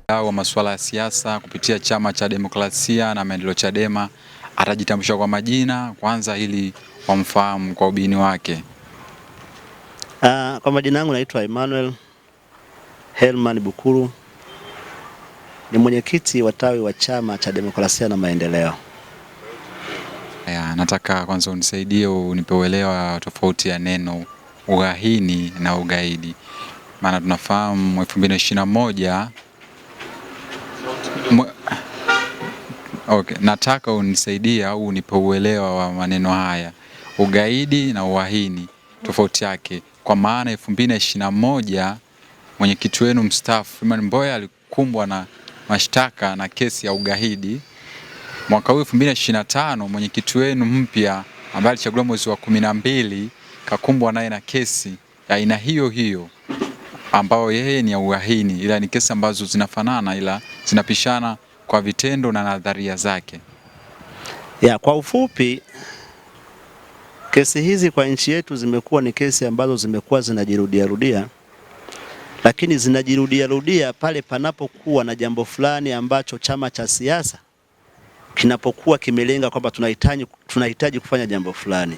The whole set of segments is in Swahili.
wa masuala ya siasa kupitia Chama cha Demokrasia na Maendeleo Chadema atajitambulisha kwa majina kwanza ili wamfahamu kwa ubini wake. Kwa majina yangu naitwa Emmanuel Herman Bukuru, ni mwenyekiti wa tawi wa Chama cha Demokrasia na Maendeleo. Nataka kwanza unisaidie unipe uelewa tofauti ya neno uhaini na ugaidi. Maana tunafahamu 2021 nataka unisaidie au unipe uelewa wa maneno haya ugaidi na uhaini tofauti yake, kwa maana 2021 mwenyekiti wenu mstaafu Freeman Mbowe alikumbwa na mashtaka na kesi ya ugaidi. Mwaka huu 2025 mwenyekiti wenu mpya ambaye alichaguliwa mwezi wa 12 kakumbwa naye na kesi ya aina hiyo hiyo ambao yeye ni ya uhaini, ila ni kesi ambazo zinafanana ila zinapishana kwa vitendo na nadharia zake. Kwa ufupi, kesi hizi kwa nchi yetu zimekuwa ni kesi ambazo zimekuwa zinajirudia, lakini zinajirudia pale panapokuwa na jambo fulani ambacho chama cha siasa kinapokuwa kimelenga kwamba tunahitaji kufanya jambo fulani.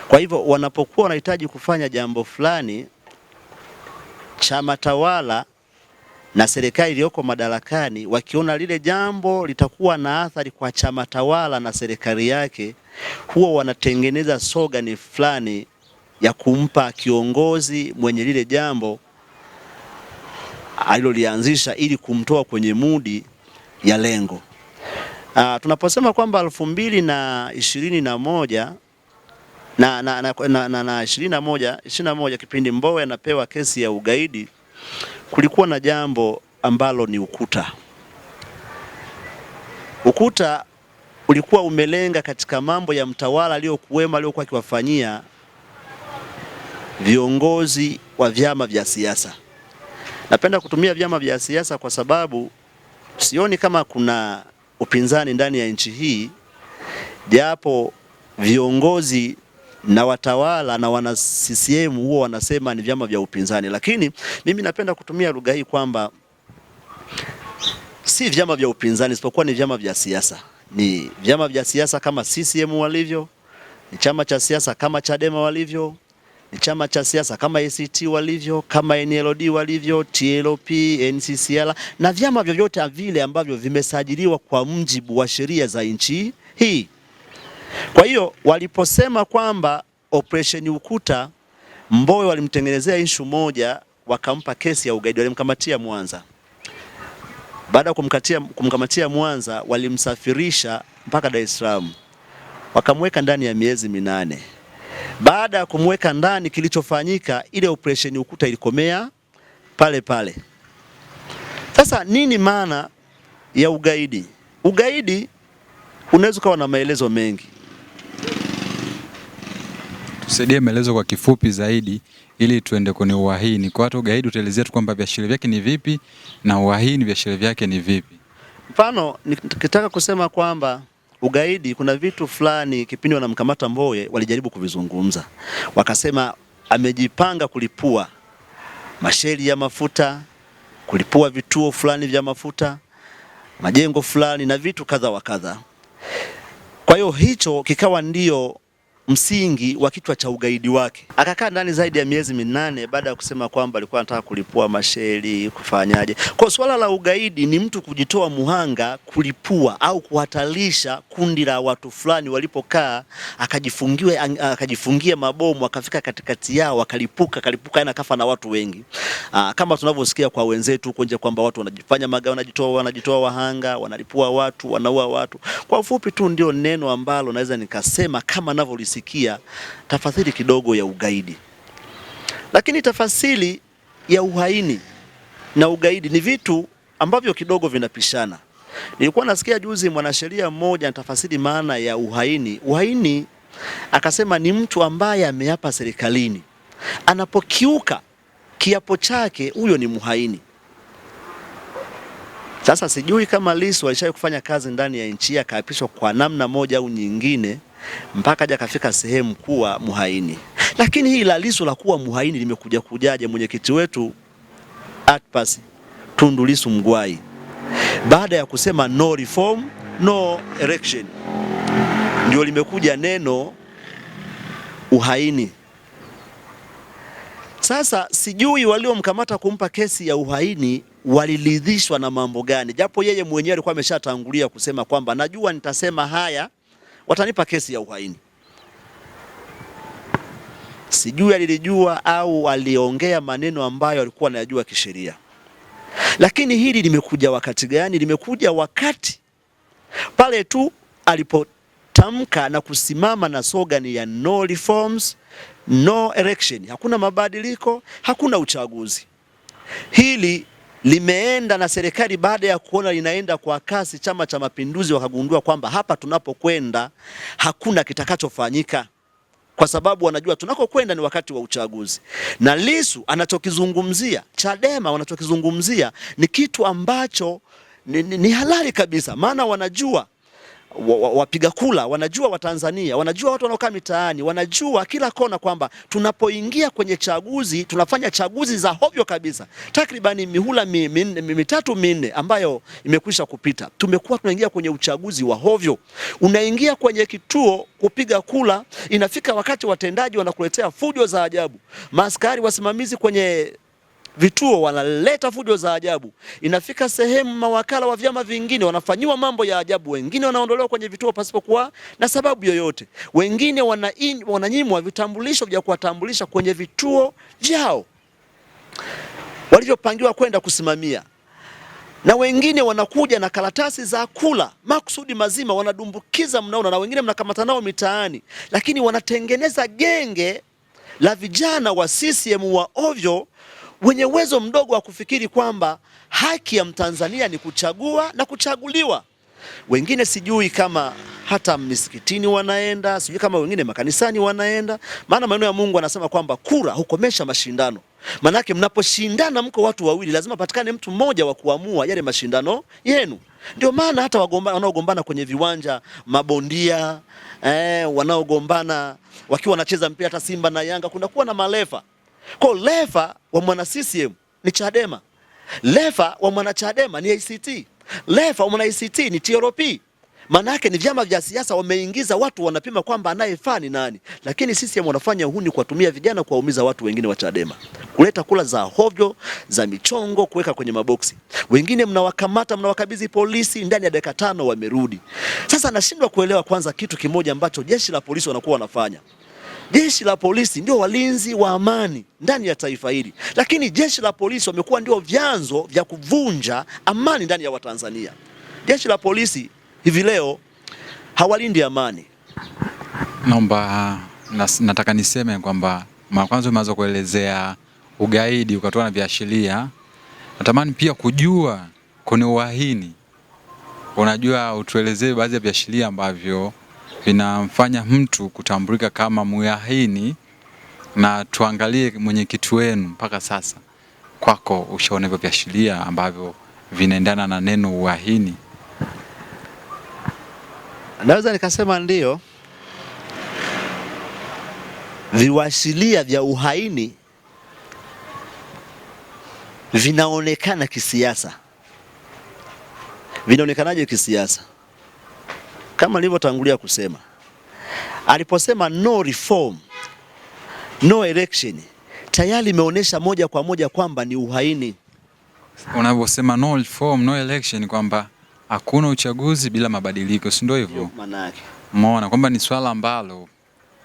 Kwa hivyo wanapokuwa wanahitaji kufanya jambo fulani, chama tawala na serikali iliyoko madarakani wakiona lile jambo litakuwa na athari kwa chama tawala na serikali yake, huwa wanatengeneza slogan fulani ya kumpa kiongozi mwenye lile jambo alilolianzisha ili kumtoa kwenye mudi ya lengo. Tunaposema kwamba 2021 na 21 kipindi Mbowe anapewa kesi ya ugaidi, kulikuwa na jambo ambalo ni ukuta. Ukuta ulikuwa umelenga katika mambo ya mtawala aliyokuwa akiwafanyia viongozi wa vyama vya siasa. Napenda kutumia vyama vya siasa kwa sababu sioni kama kuna upinzani ndani ya nchi hii, japo viongozi na watawala na wana CCM huwa wanasema ni vyama vya upinzani, lakini mimi napenda kutumia lugha hii kwamba si vyama vya upinzani isipokuwa ni vyama vya siasa. Ni vyama vya siasa kama CCM walivyo, ni chama cha siasa kama Chadema walivyo, ni chama cha siasa kama ACT walivyo, kama NLD walivyo, TLP, NCCR na vyama vyovyote vile ambavyo vimesajiliwa kwa mujibu wa sheria za nchi hii. Kwa hiyo waliposema kwamba operation Ukuta, Mbowe walimtengenezea issue moja, wakampa kesi ya ugaidi, walimkamatia Mwanza. Baada ya kumkamatia Mwanza, walimsafirisha mpaka Dar es Salaam, wakamweka ndani ya miezi 8. Baada ya kumweka ndani, kilichofanyika ile operation Ukuta ilikomea pale pale. Sasa nini maana ya ugaidi? Ugaidi unaweza kuwa na maelezo mengi. Tusaidie maelezo kwa kifupi zaidi ili tuende kwenye uhaini. Kwa watu ugaidi utaelezea tu kwamba viashiria vyake ni vipi na uhaini viashiria vyake ni vipi? Mfano nikitaka kusema kwamba ugaidi, kuna vitu fulani kipindi wanamkamata Mbowe walijaribu kuvizungumza. Wakasema amejipanga kulipua masheli ya mafuta, kulipua vituo fulani vya mafuta, majengo fulani na vitu kadha wa kadha. Kwa hiyo hicho kikawa ndio msingi wa kichwa cha ugaidi wake. Akakaa ndani zaidi ya miezi 8 baada ya kusema kwamba alikuwa anataka kulipua masheli, kufanyaje. Kwa swala la ugaidi ni mtu kujitoa muhanga kulipua au kuhatarisha kundi la watu fulani walipokaa, akajifungia mabomu, akafika katikati yao, akalipuka na kafa na watu wengi. Kama tunavyosikia kwa wenzetu huko nje kwamba watu wanajifanya wanajitoa wahanga, wanalipua watu, wanaua watu. Kwa ufupi tu ndio neno ambalo naweza nikasema kama ninavyolisikia tafasiri kidogo ya ugaidi. Lakini tafasiri ya uhaini na ugaidi ni vitu ambavyo kidogo vinapishana. Nilikuwa nasikia juzi mwanasheria mmoja anatafasiri maana ya uhaini. Uhaini akasema ni mtu ambaye ameapa serikalini, anapokiuka kiapo chake, huyo ni muhaini. Sasa sijui kama Lissu alishawahi kufanya kazi ndani ya nchi akaapishwa kwa namna moja au nyingine mpaka aje akafika sehemu kuwa muhaini. Lakini hii la Lissu la kuwa muhaini limekujaje? Mwenyekiti wetu Atpas Tundu Lissu Mgwai, baada ya kusema no reform no election, ndio limekuja neno uhaini. Sasa sijui waliomkamata kumpa kesi ya uhaini waliridhishwa na mambo gani, japo yeye mwenyewe alikuwa ameshatangulia kusema kwamba najua nitasema haya watanipa kesi ya uhaini. Sijui alilijua au aliongea maneno ambayo alikuwa anayajua kisheria. Lakini hili limekuja wakati gani? Limekuja wakati pale tu alipotamka na kusimama na slogan ya no reforms no election, hakuna mabadiliko, hakuna uchaguzi. Hili limeenda na serikali baada ya kuona linaenda kwa kasi, Chama cha Mapinduzi wakagundua kwamba hapa tunapokwenda hakuna kitakachofanyika, kwa sababu wanajua tunakokwenda ni wakati wa uchaguzi. Na Lissu anachokizungumzia, Chadema wanachokizungumzia ni kitu ambacho ni halali kabisa, maana wanajua wapiga kula, wanajua Watanzania, wanajua watu wanaokaa mitaani, wanajua kila kona kwamba tunapoingia kwenye chaguzi tunafanya chaguzi za hovyo kabisa. Takribani mihula mitatu minne ambayo imekwisha kupita, tumekuwa tunaingia kwenye uchaguzi wa hovyo. Unaingia kwenye kituo kupiga kula, inafika wakati watendaji wanakuletea fujo za ajabu, maaskari wasimamizi kwenye vituo wanaleta fujo za ajabu. Inafika sehemu mawakala wa vyama vingine wanafanyiwa mambo ya ajabu, wengine wanaondolewa kwenye vituo pasipokuwa na sababu yoyote, wengine wananyimwa vitambulisho vya kuwatambulisha kwenye vituo vyao walivyopangiwa kwenda kusimamia, na wengine wanakuja na karatasi za kula makusudi mazima wanadumbukiza, mnaona, na wengine mnakamata nao mitaani, lakini wanatengeneza genge la vijana wa CCM wa ovyo wenye uwezo mdogo wa kufikiri kwamba haki ya Mtanzania ni kuchagua na kuchaguliwa. Wengine sijui kama hata misikitini wanaenda, sijui kama wengine makanisani wanaenda, maana maneno ya Mungu anasema kwamba kura hukomesha mashindano. Manake mnaposhindana mko watu wawili, lazima patikane mtu mmoja wa kuamua yale mashindano yenu. Ndio maana hata wanaogombana kwenye viwanja, mabondia, wanaogombana wakiwa wanacheza mpira, hata Simba na Yanga kunakuwa na malefa. Kwa lefa wa mwana CCM ni Chadema, lefa wa mwana Chadema ni ACT, lefa wa mwana ACT ni TLP. Maana yake ni vyama vya siasa wameingiza watu, wanapima kwamba anayefaa ni nani. Lakini CCM wanafanya uhuni kwa kutumia vijana kuwaumiza watu wengine wa Chadema, kuleta kula za hovyo za michongo, kuweka kwenye maboksi. Wengine mnawakamata, mnawakabidhi polisi, ndani ya dakika 5 wamerudi. Sasa nashindwa kuelewa kwanza kitu kimoja ambacho jeshi la polisi wanakuwa wanafanya. Jeshi la polisi ndio walinzi wa amani ndani ya taifa hili, lakini jeshi la polisi wamekuwa ndio vyanzo vya kuvunja amani ndani ya Watanzania. Jeshi la polisi hivi leo hawalindi amani. Nataka niseme kwamba kwanza umeanza kuelezea ugaidi ukatoa na viashiria. Natamani pia kujua kwenye uhaini, unajua utuelezee baadhi ya viashiria ambavyo vinamfanya mtu kutambulika kama muhaini, na tuangalie mwenyekiti wenu mpaka sasa kwako ushaona hivyo viashiria ambavyo vinaendana na neno uhaini. Naweza nikasema ndio, viashiria vya uhaini vinaonekana kisiasa. Vinaonekanaje kisiasa? Kama nilivyotangulia kusema, aliposema no reform no election, tayari imeonyesha moja kwa moja kwamba ni uhaini. Unaposema no reform no election, kwamba hakuna uchaguzi bila mabadiliko, si ndio hivyo? Maana yake umeona kwamba ni swala ambalo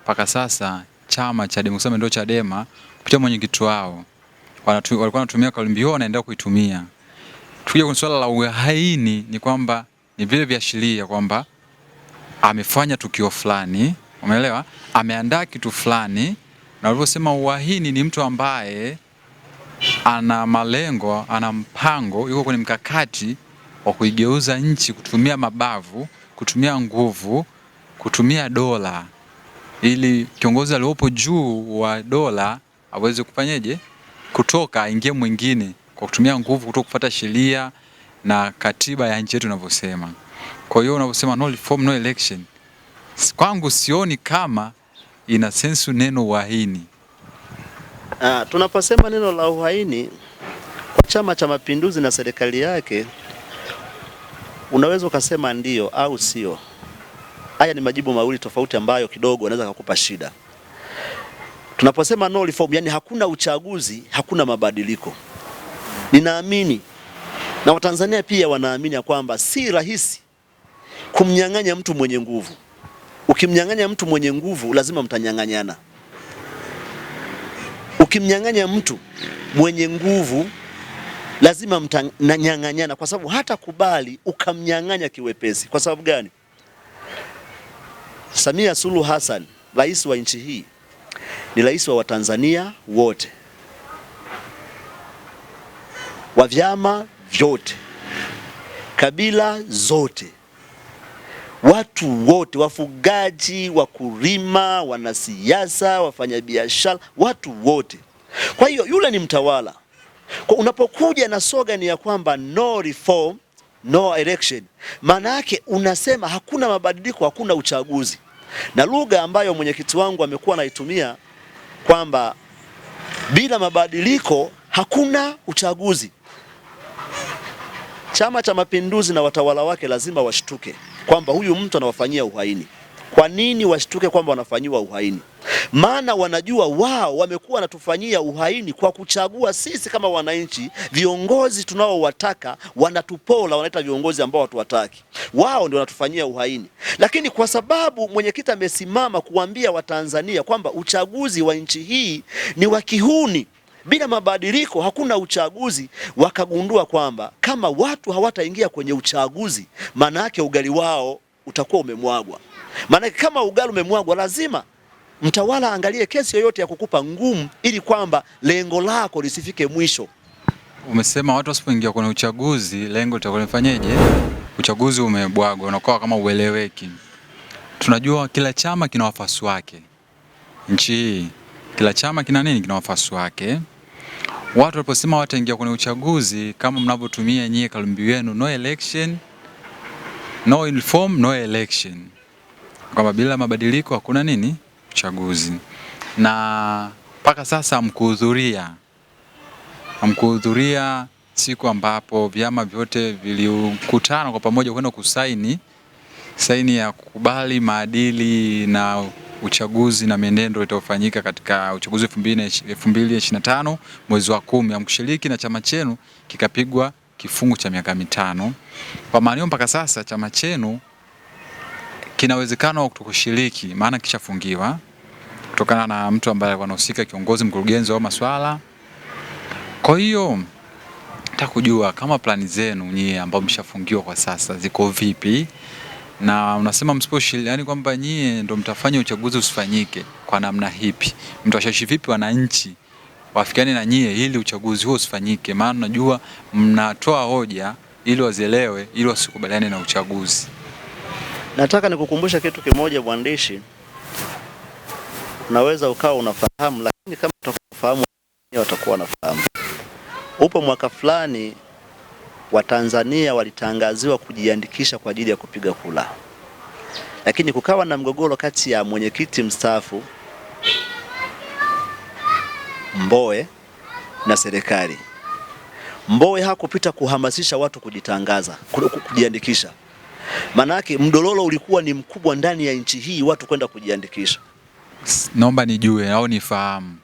mpaka sasa chama cha Demokrasia ndio Chadema kupitia mwenyekiti wao walikuwa wanatumia kauli mbiu, wanaendelea kuitumia. Tukija kwenye swala la uhaini, ni kwamba ni vile viashiria kwamba amefanya tukio fulani, umeelewa, ameandaa kitu fulani. Na walivyosema uhaini ni mtu ambaye ana malengo, ana mpango, yuko kwenye mkakati wa kuigeuza nchi, kutumia mabavu, kutumia nguvu, kutumia dola, ili kiongozi aliyopo juu wa dola aweze kufanyaje, kutoka aingie mwingine kwa kutumia nguvu, kutoka kufuata sheria na katiba ya nchi yetu inavyosema. Kwa hiyo unaposema no reform no election, kwangu sioni kama ina sensu neno uhaini. Tunaposema neno la uhaini kwa Chama cha Mapinduzi na serikali yake, unaweza ukasema ndio au sio. Haya ni majibu mawili tofauti ambayo kidogo anaweza kukupa shida. Tunaposema no reform, yani hakuna uchaguzi, hakuna mabadiliko. Ninaamini na Watanzania pia wanaamini kwamba si rahisi kumnyang'anya mtu mwenye nguvu. Ukimnyang'anya mtu mwenye nguvu lazima mtanyang'anyana. Ukimnyang'anya mtu mwenye nguvu lazima mtanyang'anyana, kwa sababu hata kubali ukamnyang'anya kiwepesi. Kwa sababu gani? Samia Suluhu Hassan, rais wa nchi hii, ni rais wa Watanzania wote, wa vyama vyote, kabila zote, watu wote, wafugaji, wakulima, wanasiasa, wafanyabiashara, watu wote. Kwa hiyo yule ni mtawala. Kwa unapokuja na slogan ya kwamba no reform, no election, maana yake unasema hakuna mabadiliko, hakuna uchaguzi. Na lugha ambayo mwenyekiti wangu amekuwa anaitumia kwamba bila mabadiliko hakuna uchaguzi. Chama cha Mapinduzi na watawala wake lazima washtuke kwamba huyu mtu anawafanyia uhaini. Kwa nini washtuke kwamba wanafanyiwa uhaini? Maana wanajua wao wamekuwa wanatufanyia uhaini kwa kuchagua sisi kama wananchi viongozi tunaowataka, wanatupola, wanaita viongozi ambao hatuwataki. Wao ndio wanatufanyia uhaini. Lakini kwa sababu mwenyekiti amesimama kuambia Watanzania kwamba uchaguzi wa nchi hii ni wa kihuni, bila mabadiliko hakuna uchaguzi, wakagundua kwamba kama watu hawataingia kwenye uchaguzi, maana yake ugali wao utakuwa umemwagwa. Maana kama ugali umemwagwa, lazima mtawala angalie kesi yoyote ya kukupa ngumu ili kwamba lengo lako lisifike mwisho. Umesema watu wasipoingia kwenye uchaguzi lengo litakuwa lifanyeje? Uchaguzi umebwagwa, unakuwa kama ueleweki. Tunajua kila chama kina wafuasi wake. Nchi hii kila chama kina nini? Kina wafuasi wake. Watu waliposema wataingia kwenye uchaguzi, kama mnavyotumia nyie kauli yenu no election, no reform, no election, kwamba bila mabadiliko hakuna nini? Uchaguzi. Na mpaka sasa hamkuhudhuria siku ambapo vyama vyote vilikutana kwa pamoja kwenda kusaini ya kukubali maadili na uchaguzi na mienendo itafanyika katika uchaguzi 2025 mwezi wa 10. Hamkushiriki na chama chenu kikapigwa kifungu cha miaka 5. Kwa maana mpaka sasa chama chenu kina uwezekano wa kutokushiriki, maana kishafungiwa kutokana na mtu ambaye alikuwa anahusika, kiongozi mkurugenzi wa masuala. Kwa hiyo nataka kujua kama plani zenu nyie ambao mshafungiwa kwa sasa ziko vipi, na unasema msiposhiriki, yani kwamba nyie ndio mtafanya uchaguzi usifanyike, kwa namna hipi? Mtawashawishi vipi wananchi wafikiane na nyie ili uchaguzi huo usifanyike? Maana unajua mnatoa hoja ili wazielewe, ili wasikubaliane na uchaguzi. Nataka nikukumbusha kitu kimoja mwandishi, unaweza ukawa unafahamu, lakini kama utakufahamu watakuwa wanafahamu. Upo mwaka fulani Watanzania walitangaziwa kujiandikisha kwa ajili ya kupiga kura, lakini kukawa na mgogoro kati ya mwenyekiti mstaafu Mbowe na serikali. Mbowe hakupita kuhamasisha watu kujitangaza, kujiandikisha. Manake mdololo ulikuwa ni mkubwa ndani ya nchi hii watu kwenda kujiandikisha. Naomba nijue au nifahamu.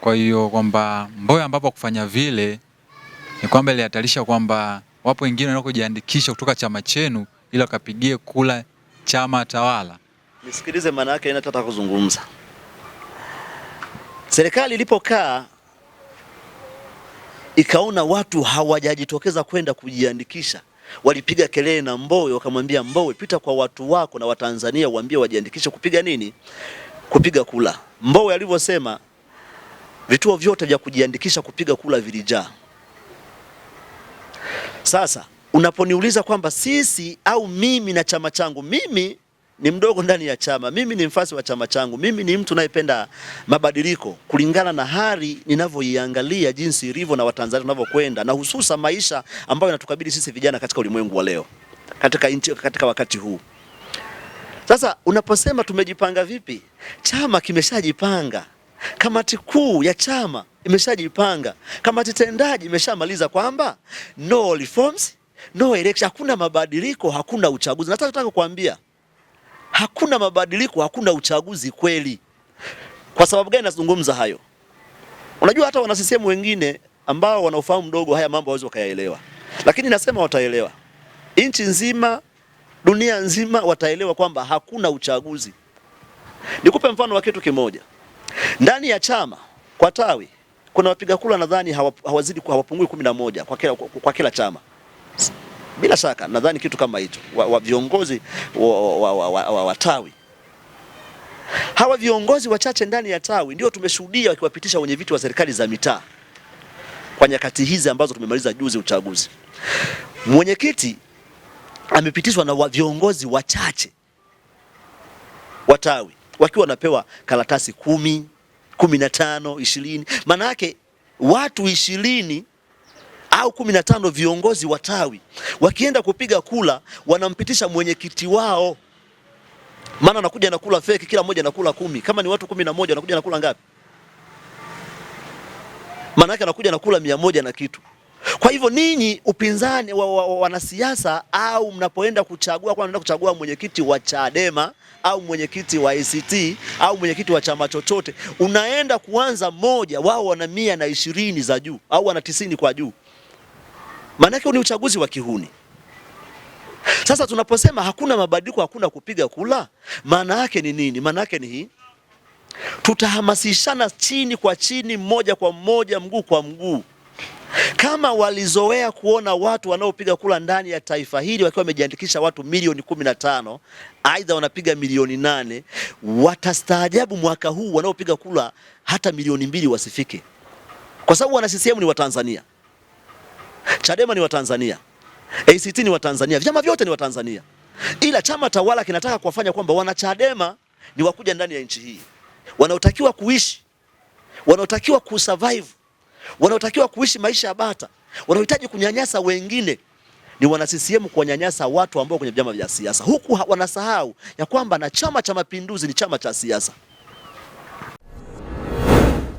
Kwa hiyo kwamba Mbowe ambapo kufanya vile ni kwamba ilihatarisha kwamba wapo wengine wanao kujiandikisha kutoka chama chenu ili wakapigie kula chama tawala. Nisikilize, maana yake ninataka kuzungumza. Serikali ilipokaa ikaona watu hawajajitokeza kwenda kujiandikisha, walipiga kelele na Mbowe, wakamwambia Mbowe, pita kwa watu wako na Watanzania waambie wajiandikishe kupiga nini? Kupiga kula. Mbowe alivyosema, vituo vyote vya kujiandikisha kupiga kula vilijaa. Sasa unaponiuliza kwamba sisi au mimi na chama changu, mimi ni mdogo ndani ya chama, mimi ni mfasi wa chama changu, mimi ni mtu anayependa mabadiliko kulingana na hali ninavyoiangalia jinsi ilivyo na Watanzania tunavyokwenda, na hususa maisha ambayo yanatukabili sisi vijana katika ulimwengu wa leo, katika nchi, katika wakati huu. Sasa unaposema tumejipanga vipi, chama kimeshajipanga kamati kuu ya chama imeshajipanga, kamati tendaji imeshamaliza kwamba no reforms, no election, hakuna mabadiliko, hakuna uchaguzi. Nataka kukuambia hakuna mabadiliko, hakuna uchaguzi kweli. Kwa sababu gani nazungumza hayo? Unajua hata wana CCM wengine ambao wanaofahamu mdogo haya mambo hawezi wakayaelewa. Lakini nasema wataelewa. Nchi nzima, dunia nzima wataelewa kwamba hakuna uchaguzi. Nikupe mfano wa kitu kimoja. Ndani ya chama kwa tawi kuna wapiga kura nadhani hawapungui 11 kwa kila chama. Bila shaka nadhani kitu kama hicho wa viongozi wa tawi. Hawa viongozi wachache ndani ya tawi ndio tumeshuhudia wakiwapitisha wenye viti wa serikali za mitaa kwa nyakati hizi ambazo tumemaliza juzi uchaguzi. Mwenyekiti amepitishwa na viongozi wachache wa tawi wakiwa wanapewa karatasi 10, 15, 20. Maana yake watu 20 au 15 viongozi wa tawi wakienda kupiga kula wanampitisha mwenyekiti wao. Maana anakuja na kula fake, kila mmoja anakula 10. Kama ni watu 11 anakuja na kula ngapi? Maana yake anakuja na kula 100 na kitu. Kwa hivyo ninyi upinzani wanasiasa au mnapoenda kuchagua, kwa mnaenda kuchagua mwenyekiti wa Chadema au mwenyekiti wa ACT au mwenyekiti wa chama chochote, unaenda kuanza moja, wao wana 120 za juu au wana 90 kwa juu. Maana yake ni uchaguzi wa kihuni. Sasa tunaposema hakuna mabadiliko, hakuna kupiga kula, maana yake ni nini? Maana yake ni hii: tutahamasishana chini kwa chini, mmoja kwa mmoja, mguu kwa mguu. Kama walizoea kuona watu wanaopiga kula ndani ya taifa hili wakiwa wamejiandikisha watu milioni 15, aidha wanapiga milioni 8, watastaajabu mwaka huu wanaopiga kula hata milioni 2 wasifike. Kwa sababu wana CCM ni wa Tanzania, Chadema ni wa Tanzania, ACT ni wa Tanzania, vyama vyote ni wa Tanzania. Ila chama tawala kinataka kuwafanya kwamba wana Chadema ni wakuja ndani ya nchi hii, wanaotakiwa kuishi, wanaotakiwa kusurvive, wanaotakiwa kuishi maisha ya bata, wanaohitaji kunyanyasa wengine ni wana CCM kuwanyanyasa watu ambao kwenye vyama vya siasa. Huku wanasahau ya kwamba na Chama cha Mapinduzi ni chama cha siasa.